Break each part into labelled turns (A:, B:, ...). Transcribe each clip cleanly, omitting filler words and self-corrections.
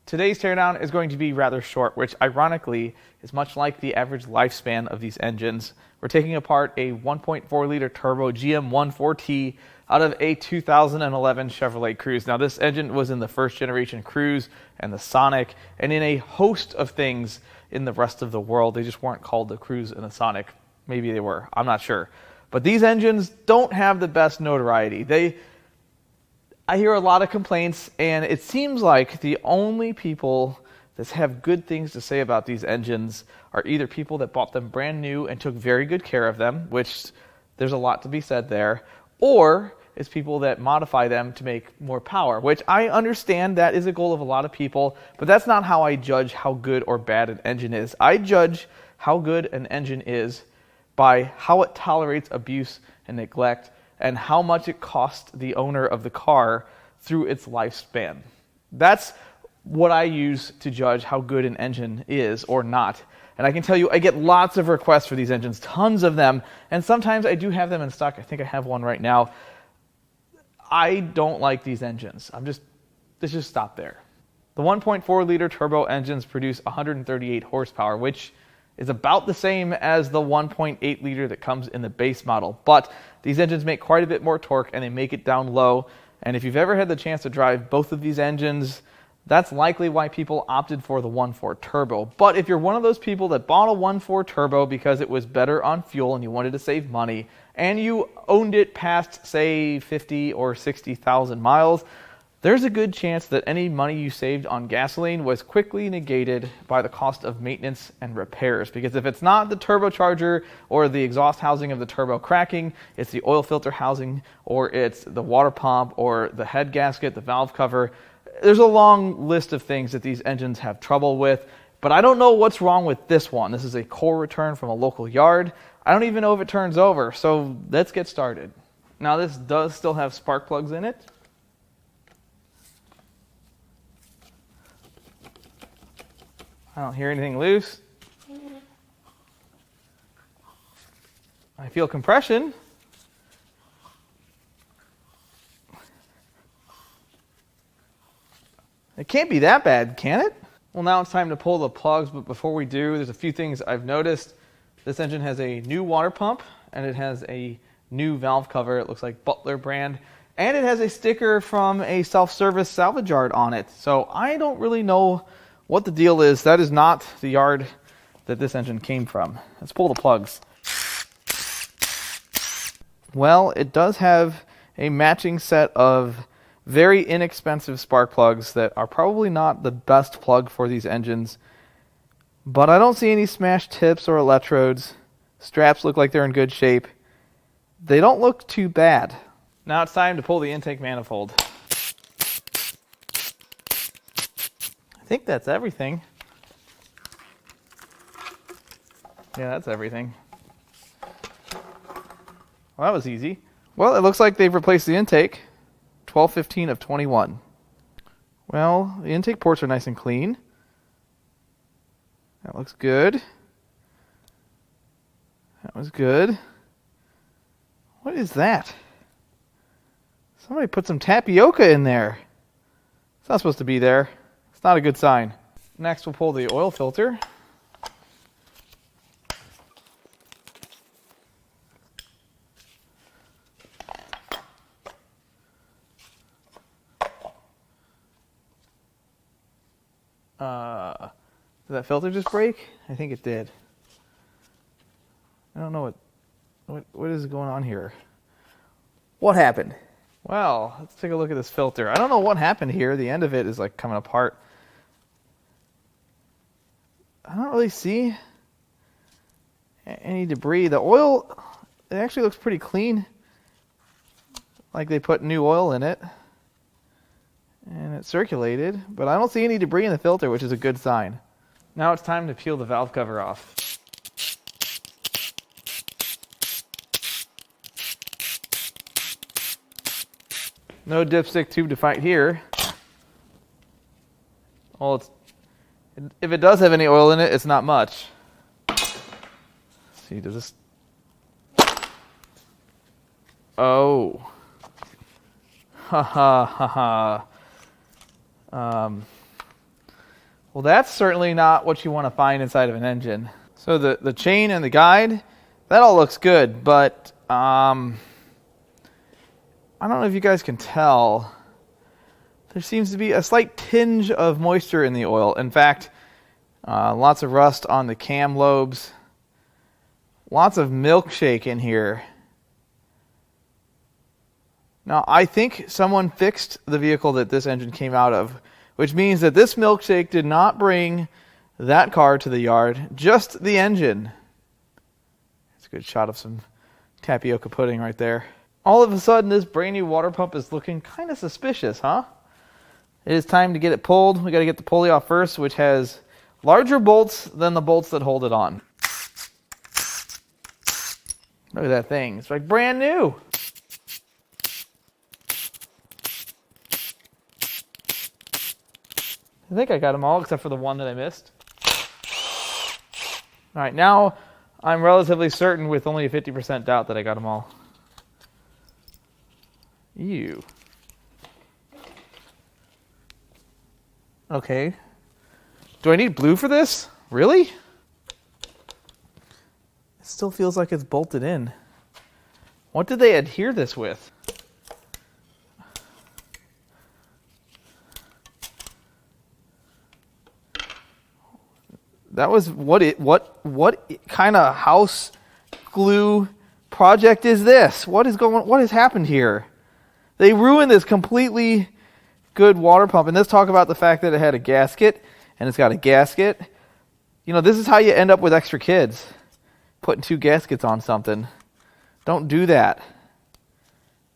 A: Today's teardown is going to be rather short, which ironically is much like the average lifespan of these engines. We're taking apart a 1.4-liter turbo GM14T out of a 2011 Chevrolet Cruze. Now, this engine was in the first generation Cruze and the Sonic, and in a host of things in the rest of the world. They just weren't called the Cruze and the Sonic. Maybe they were, I'm not sure. But these engines don't have the best notoriety. I hear a lot of complaints, and it seems like the only people that have good things to say about these engines are either people that bought them brand new and took very good care of them, which there's a lot to be said there, or it's people that modify them to make more power, which I understand that is a goal of a lot of people, but that's not how I judge how good or bad an engine is. I judge how good an engine is by how it tolerates abuse and neglect, and how much it costs the owner of the car through its lifespan. That's what I use to judge how good an engine is or not. And I can tell you, I get lots of requests for these engines, tons of them, and sometimes I do have them in stock. I think I have one right now. I don't like these engines. Let's just stop there. The 1.4-liter turbo engines produce 138 horsepower, which is about the same as the 1.8-liter that comes in the base model. But these engines make quite a bit more torque, and they make it down low. And if you've ever had the chance to drive both of these engines, that's likely why people opted for the 1.4 turbo. But if you're one of those people that bought a 1.4 turbo because it was better on fuel and you wanted to save money, and you owned it past, say, 50 or 60,000 miles, there's a good chance that any money you saved on gasoline was quickly negated by the cost of maintenance and repairs. Because if it's not the turbocharger or the exhaust housing of the turbo cracking, it's the oil filter housing, or it's the water pump, or the head gasket, the valve cover. There's a long list of things that these engines have trouble with, but I don't know what's wrong with this one. This is a core return from a local yard. I don't even know if it turns over, so let's get started. Now, this does still have spark plugs in it. I don't hear anything loose. I feel compression. It can't be that bad, can it? Well, now it's time to pull the plugs, but before we do, there's a few things I've noticed. This engine has a new water pump, and it has a new valve cover. It looks like Butler brand, and it has a sticker from a self-service salvage yard on it. So I don't really know what the deal is. That is not the yard that this engine came from. Let's pull the plugs. Well, it does have a matching set of very inexpensive spark plugs that are probably not the best plug for these engines, but I don't see any smashed tips or electrodes. Straps look like they're in good shape. They don't look too bad. Now it's time to pull the intake manifold. I think that's everything. Yeah, that's everything. Well, that was easy. Well, it looks like they've replaced the intake. 12-15 of 21. Well, the intake ports are nice and clean. That looks good. That was good. What is that? Somebody put some tapioca in there. It's not supposed to be there. It's not a good sign. Next, we'll pull the oil filter. Did that filter just break? I think it did. I don't know what is going on here. What happened? Well, let's take a look at this filter. I don't know what happened here. The end of it is like coming apart. I don't really see any debris. The oil, it actually looks pretty clean. Like they put new oil in it. And it circulated. But I don't see any debris in the filter, which is a good sign. Now it's time to peel the valve cover off. No dipstick tube to fight here. Well, if it does have any oil in it, it's not much. Let's see, does this... Oh. Ha ha ha ha. Well, that's certainly not what you want to find inside of an engine. So the chain and the guide, that all looks good, but I don't know if you guys can tell. There seems to be a slight tinge of moisture in the oil. In fact, lots of rust on the cam lobes. Lots of milkshake in here. Now, I think someone fixed the vehicle that this engine came out of, which means that this milkshake did not bring that car to the yard, just the engine. It's a good shot of some tapioca pudding right there. All of a sudden, this brand new water pump is looking kind of suspicious, huh? It is time to get it pulled. We got to get the pulley off first, which has larger bolts than the bolts that hold it on. Look at that thing. It's like brand new. I think I got them all except for the one that I missed. All right, now I'm relatively certain with only a 50% doubt that I got them all. Ew. Okay. Do I need blue for this? Really? It still feels like it's bolted in. What did they adhere this with? That was what kind of house glue project is this? What has happened here? They ruined this completely good water pump. And let's talk about the fact that it had a gasket, and it's got a gasket. You know, this is how you end up with extra kids. Putting 2 gaskets on something. Don't do that.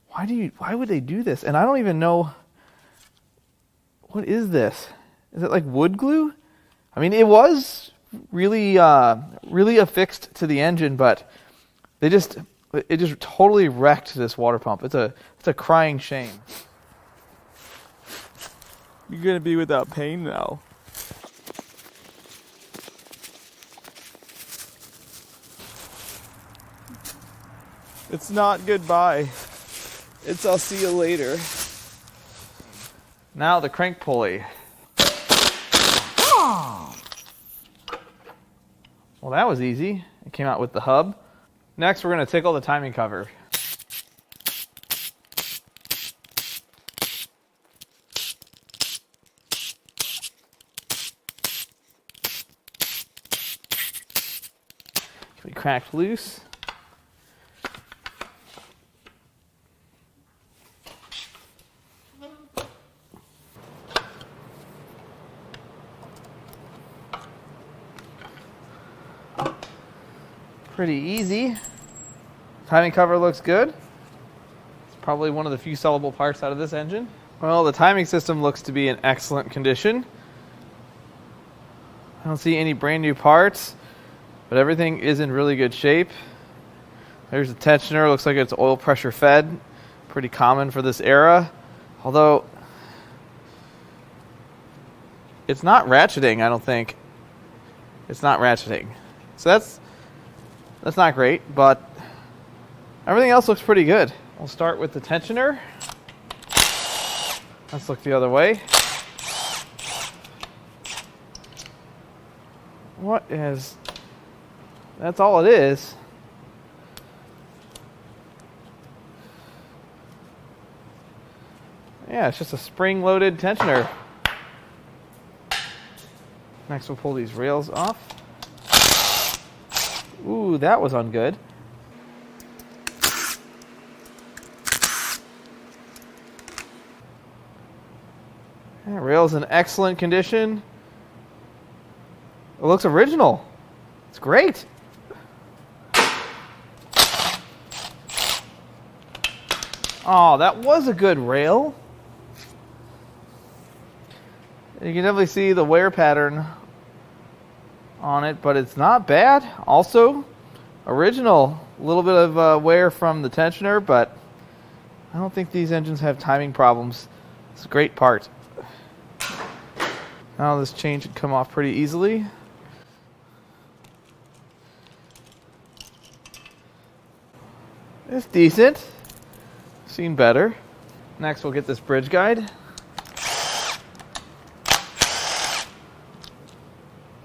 A: Why would they do this? And I don't even know, what is this? Is it like wood glue? I mean, it was really affixed to the engine, but it just totally wrecked this water pump. It's a crying shame. You're gonna be without pain now. It's not goodbye. It's I'll see you later. Now the crank pulley. Well, that was easy. It came out with the hub. Next, we're going to tickle the timing cover. Can be cracked loose. Pretty easy. Timing cover looks good. It's probably one of the few sellable parts out of this engine. Well, the timing system looks to be in excellent condition. I don't see any brand new parts, but everything is in really good shape. There's the tensioner. Looks like it's oil pressure fed. Pretty common for this era. Although, it's not ratcheting, I don't think. It's not ratcheting. So that's not great, but everything else looks pretty good. We'll start with the tensioner. Let's look the other way. That's all it is. Yeah, it's just a spring-loaded tensioner. Next we'll pull these rails off. Ooh, that was ungood. Yeah, rail's in excellent condition. It looks original. It's great. Oh, that was a good rail. You can definitely see the wear pattern on it, but it's not bad. Also, original. A little bit of wear from the tensioner, but I don't think these engines have timing problems. It's a great part. Now this chain should come off pretty easily. It's decent. Seen better. Next we'll get this bridge guide.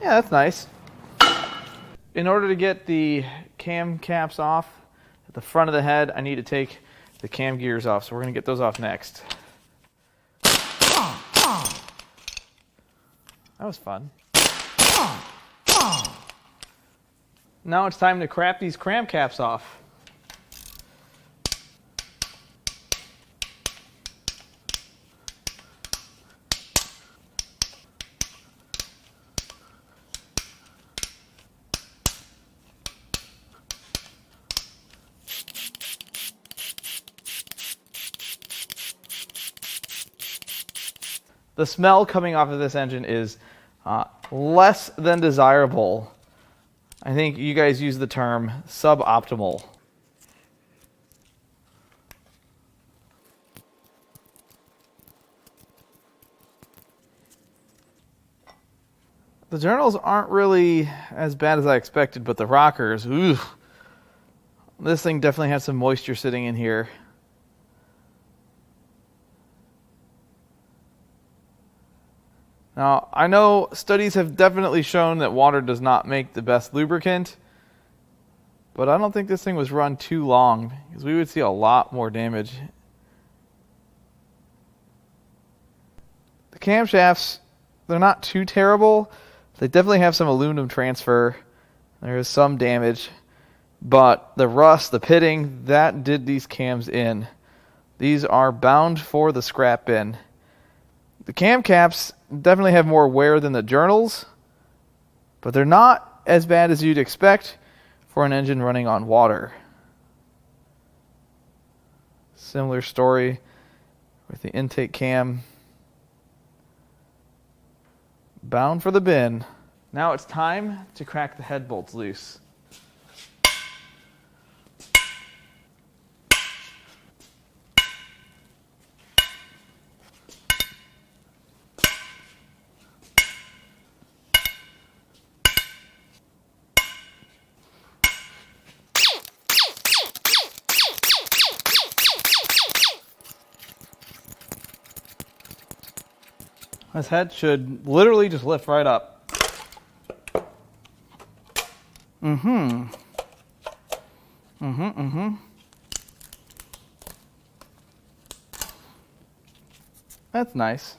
A: Yeah, that's nice. In order to get the cam caps off at the front of the head, I need to take the cam gears off. So we're going to get those off next. That was fun. Now it's time to crap these cram caps off. The smell coming off of this engine is less than desirable. I think you guys use the term suboptimal. The journals aren't really as bad as I expected, but the rockers, ooh, this thing definitely has some moisture sitting in here. Now, I know studies have definitely shown that water does not make the best lubricant, but I don't think this thing was run too long, because we would see a lot more damage. The camshafts, they're not too terrible. They definitely have some aluminum transfer. There is some damage, but the rust, the pitting, that did these cams in. These are bound for the scrap bin. The cam caps definitely have more wear than the journals, but they're not as bad as you'd expect for an engine running on water. Similar story with the intake cam. Bound for the bin. Now it's time to crack the head bolts loose. This head should literally just lift right up. That's nice.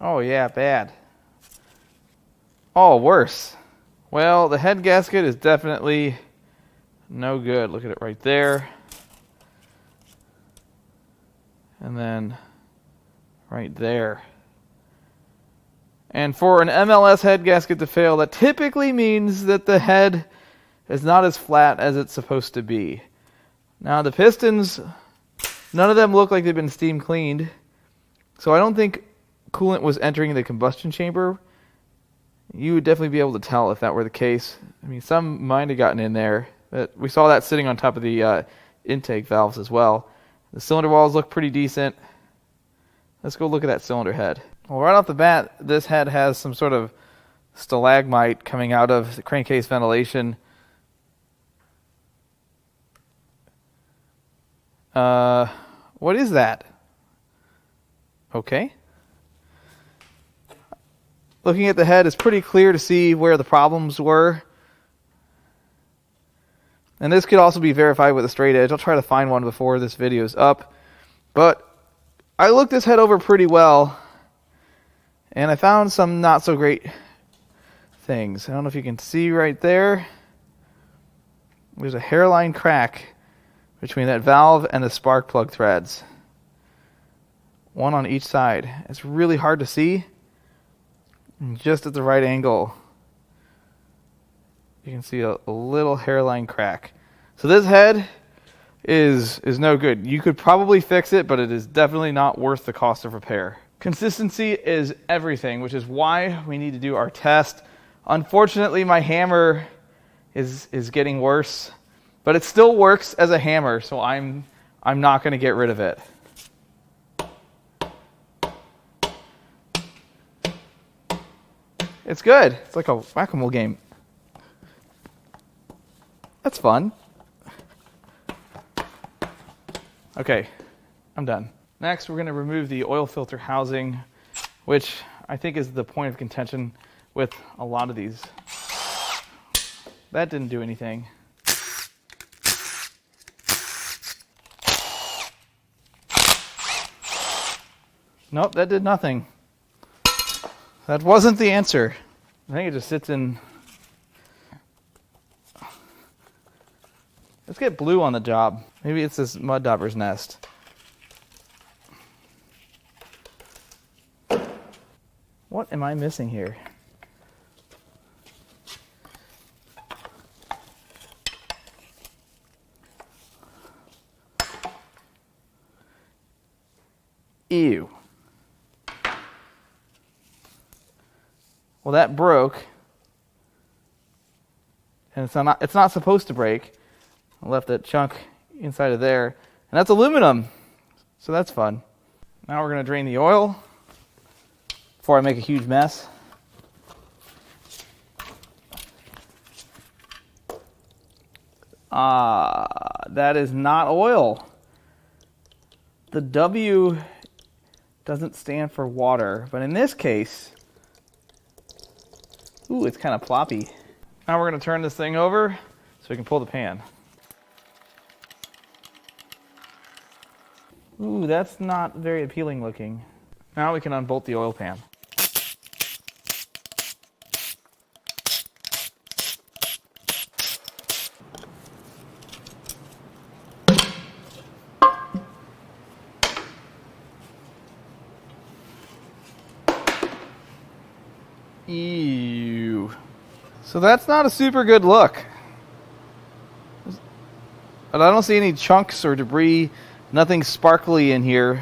A: Oh yeah, bad. Oh, worse. Well, the head gasket is definitely no good. Look at it right there. And then right there. And for an MLS head gasket to fail, that typically means that the head is not as flat as it's supposed to be. Now the pistons, none of them look like they've been steam cleaned. So I don't think coolant was entering the combustion chamber. You would definitely be able to tell if that were the case. I mean, some might have gotten in there. But we saw that sitting on top of the intake valves as well. The cylinder walls look pretty decent. Let's go look at that cylinder head. Well, right off the bat, this head has some sort of stalagmite coming out of the crankcase ventilation. What is that? Okay. Looking at the head, it's pretty clear to see where the problems were. And this could also be verified with a straight edge. I'll try to find one before this video is up. But I looked this head over pretty well, and I found some not so great things. I don't know if you can see right there. There's a hairline crack between that valve and the spark plug threads. One on each side. It's really hard to see. Just at the right angle, you can see a little hairline crack. So this head is no good. You could probably fix it, but it is definitely not worth the cost of repair. Consistency is everything, which is why we need to do our test. Unfortunately, my hammer is getting worse, but it still works as a hammer, so I'm not going to get rid of it. It's good. It's like a whack-a-mole game. That's fun. Okay, I'm done. Next, we're going to remove the oil filter housing, which I think is the point of contention with a lot of these. That didn't do anything. Nope, that did nothing. That wasn't the answer. I think it just sits in. Let's get blue on the job. Maybe it's this mud dauber's nest. What am I missing here? Ew. Well, that broke. And it's not supposed to break. I left that chunk inside of there. And that's aluminum. So that's fun. Now we're going to drain the oil before I make a huge mess. That is not oil. The W doesn't stand for water, but in this case, ooh, it's kind of ploppy. Now we're going to turn this thing over so we can pull the pan. Ooh, that's not very appealing looking. Now we can unbolt the oil pan. Ew. So that's not a super good look. But I don't see any chunks or debris, nothing sparkly in here,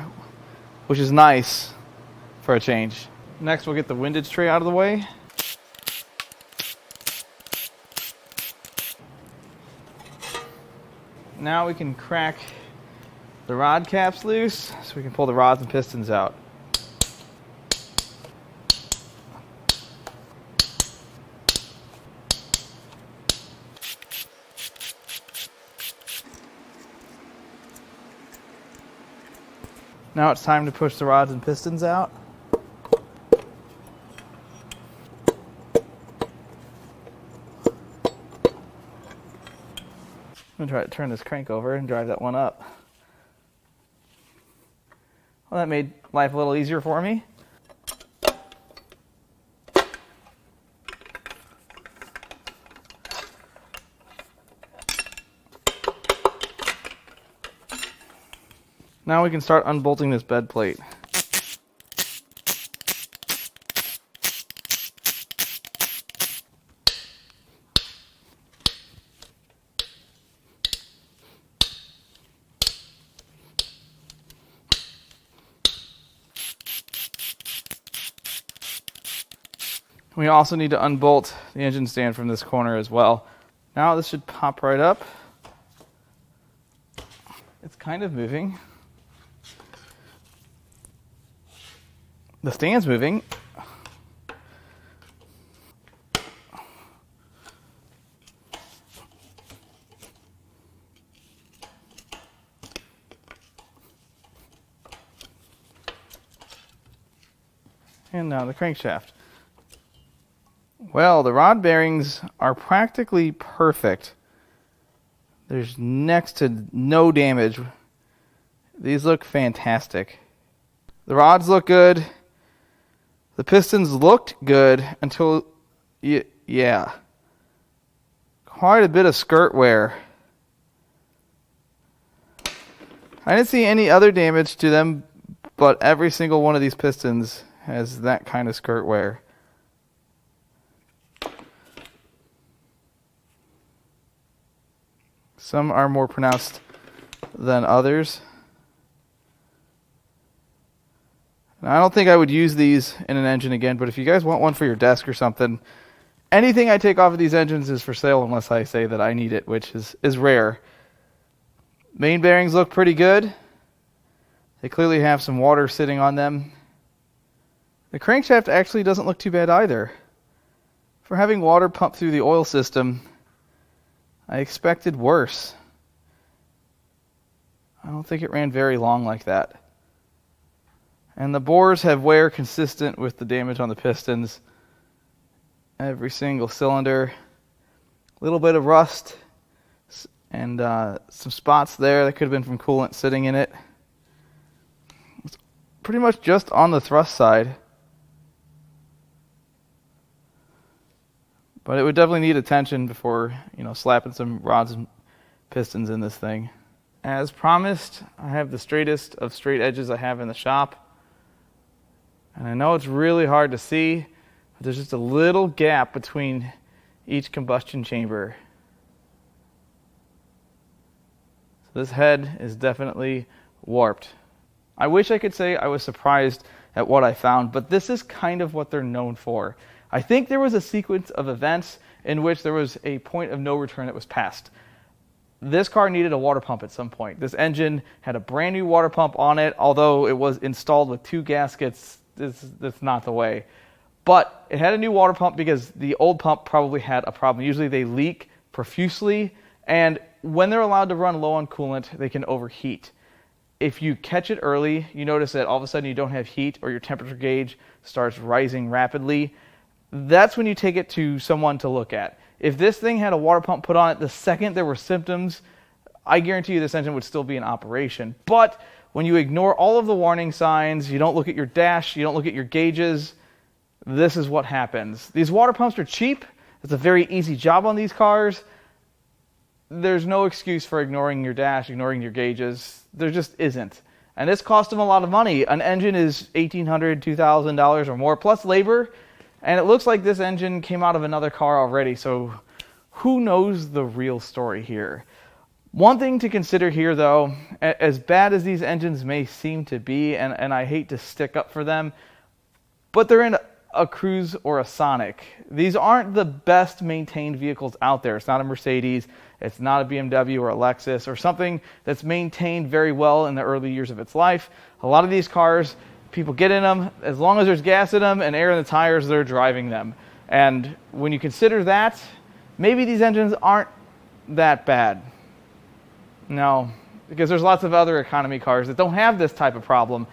A: which is nice for a change. Next, we'll get the windage tray out of the way. Now we can crack the rod caps loose so we can pull the rods and pistons out. Now it's time to push the rods and pistons out. I'm going to try to turn this crank over and drive that one up. Well, that made life a little easier for me. Now we can start unbolting this bed plate. We also need to unbolt the engine stand from this corner as well. Now this should pop right up. It's kind of moving. The stand's moving. And now the crankshaft. Well, the rod bearings are practically perfect. There's next to no damage. These look fantastic. The rods look good. The pistons looked good until, yeah. Quite a bit of skirt wear. I didn't see any other damage to them, but every single one of these pistons has that kind of skirt wear. Some are more pronounced than others. And I don't think I would use these in an engine again, but if you guys want one for your desk or something, anything I take off of these engines is for sale unless I say that I need it, which is rare. Main bearings look pretty good. They clearly have some water sitting on them. The crankshaft actually doesn't look too bad either. For having water pump through the oil system, I expected worse. I don't think it ran very long like that. And the bores have wear consistent with the damage on the pistons. Every single cylinder. A little bit of rust and some spots there that could have been from coolant sitting in it. It's pretty much just on the thrust side. But it would definitely need attention before, slapping some rods and pistons in this thing. As promised, I have the straightest of straight edges I have in the shop. And I know it's really hard to see, but there's just a little gap between each combustion chamber. So this head is definitely warped. I wish I could say I was surprised at what I found, but this is kind of what they're known for. I think there was a sequence of events in which there was a point of no return that was passed. This car needed a water pump at some point. This engine had a brand new water pump on it, although it was installed with 2 gaskets. That's not the way. But it had a new water pump because the old pump probably had a problem. Usually they leak profusely, and when they're allowed to run low on coolant, they can overheat. If you catch it early, you notice that all of a sudden you don't have heat or your temperature gauge starts rising rapidly. That's when you take it to someone to look at. If this thing had a water pump put on it the second there were symptoms, I guarantee you this engine would still be in operation. But when you ignore all of the warning signs, you don't look at your dash, you don't look at your gauges, this is what happens. These water pumps are cheap. It's a very easy job on these cars. There's no excuse for ignoring your dash, ignoring your gauges. There just isn't. And this cost them a lot of money. An engine is $1,800, $2,000 or more, plus labor. And it looks like this engine came out of another car already, so who knows the real story here? One thing to consider here, though, as bad as these engines may seem to be, and I hate to stick up for them, but they're in a Cruze or a Sonic. These aren't the best maintained vehicles out there. It's not a Mercedes, it's not a BMW or a Lexus, or something that's maintained very well in the early years of its life. A lot of these cars, people get in them, as long as there's gas in them and air in the tires, they're driving them. And when you consider that, maybe these engines aren't that bad. No, because there's lots of other economy cars that don't have this type of problem.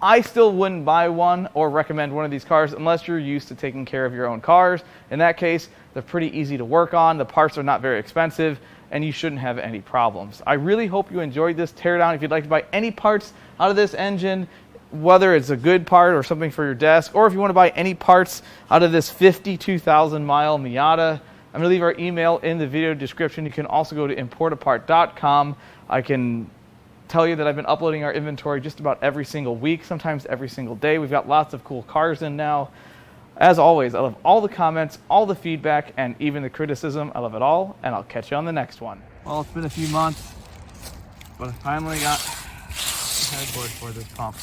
A: I still wouldn't buy one or recommend one of these cars unless you're used to taking care of your own cars. In that case, they're pretty easy to work on, the parts are not very expensive, and you shouldn't have any problems. I really hope you enjoyed this teardown. If you'd like to buy any parts out of this engine, whether it's a good part or something for your desk, or if you want to buy any parts out of this 52,000 mile Miata, I'm going to leave our email in the video description. You can also go to Importapart.com. I can tell you that I've been uploading our inventory just about every single week, sometimes every single day. We've got lots of cool cars in now. As always, I love all the comments, all the feedback, and even the criticism. I love it all, and I'll catch you on the next one. Well, it's been a few months, but I finally got the headboard for this pump.